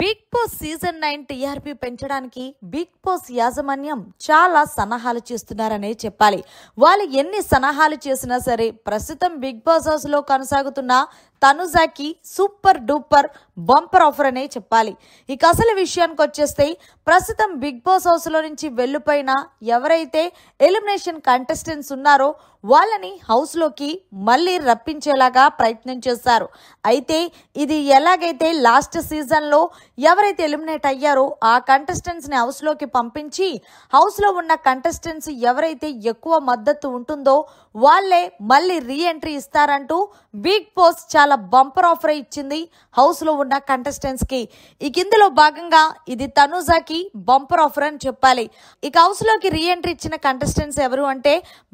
Big boss season 9 TRP పెంచడానికి big boss యాజమాన్యం చాలా సన్నాహాలు చేస్తున్నారనే చెప్పాలి. వాళ్ళు ఎన్ని సన్నాహాలు చేసినా సరే ప్రస్తుతం బిగ్ బాస్ హౌస్ లో కొనసాగుతున్న తనుజాకి సూపర్ డూపర్ బంపర్ ఆఫర్ అనే చెప్పాలి. ఇక అసలు విషయానికి వచ్చేస్తే ప్రస్తుతం బిగ్ బాస్ హౌస్ లో నుంచి వెళ్ళిపోయిన ఎవరైతే ఎలిమినేషన్ కంటెస్టెంట్స్ ఉన్నారో వాళ్ళని హౌస్ లోకి మళ్ళీ రప్పించేలాగా ప్రయత్నం చేశారు. అయితే ఇది ఎలాగైతే లాస్ట్ సీజన్ లో ఎవరైతే ఎలిమినేట్ అయ్యారో ఆ కంటెస్టెంట్స్ ని హౌస్ లోకి పంపించి హౌస్ లో ఉన్న కంటెస్టెంట్స్ ఎవరైతే ఎక్కువ మద్దతు ఉంటుందో వాళ్ళే మళ్ళీ రీ ఎంట్రీ ఇస్తారంటూ బిగ్ బాస్ చాలా బంపర్ ఆఫర్ ఇచ్చింది హౌస్ లో ఉన్న కంటెస్టెంట్స్ కి. ఇక ఇందులో భాగంగా ఇది తనుజాకి బంపర్ ఆఫర్ అని చెప్పాలి. ఇక హౌస్ లోకి రీ ఎంట్రీ ఇచ్చిన కంటెస్టెంట్స్ ఎవరు అంటే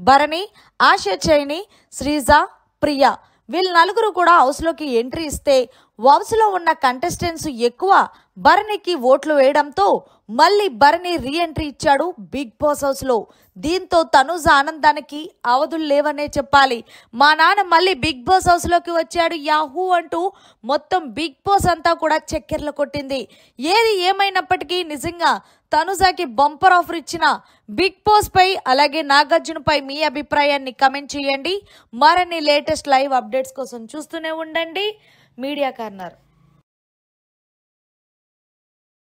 భరణి, ఆశా చైని, శ్రీజ, ప్రియా. వీళ్ళు నలుగురు కూడా హౌస్ లోకి ఎంట్రీ ఇస్తే హౌస్ లో ఉన్న కంటెస్టెంట్స్ ఎక్కువ భరణికి ఓట్లు వేయడంతో మళ్ళీ భరణి రీ ఎంట్రీ ఇచ్చాడు బిగ్ బాస్ హౌస్ లో. దీంతో తనుజ ఆనందానికి అవధులు లేవనే చెప్పాలి. మా నాన్న మళ్ళీ బిగ్ బాస్ హౌస్ లోకి వచ్చాడు యాహూ అంటూ మొత్తం బిగ్ బాస్ అంతా కూడా చక్కెర్లు కొట్టింది. ఏది ఏమైనప్పటికీ నిజంగా తనుజాకి బంపర్ ఆఫర్ ఇచ్చిన బిగ్ బాస్ పై అలాగే నాగార్జున పై మీ అభిప్రాయాన్ని కమెంట్ చేయండి. మరిన్ని లేటెస్ట్ లైవ్ అప్డేట్స్ కోసం చూస్తూనే ఉండండి మీడియా కార్నర్.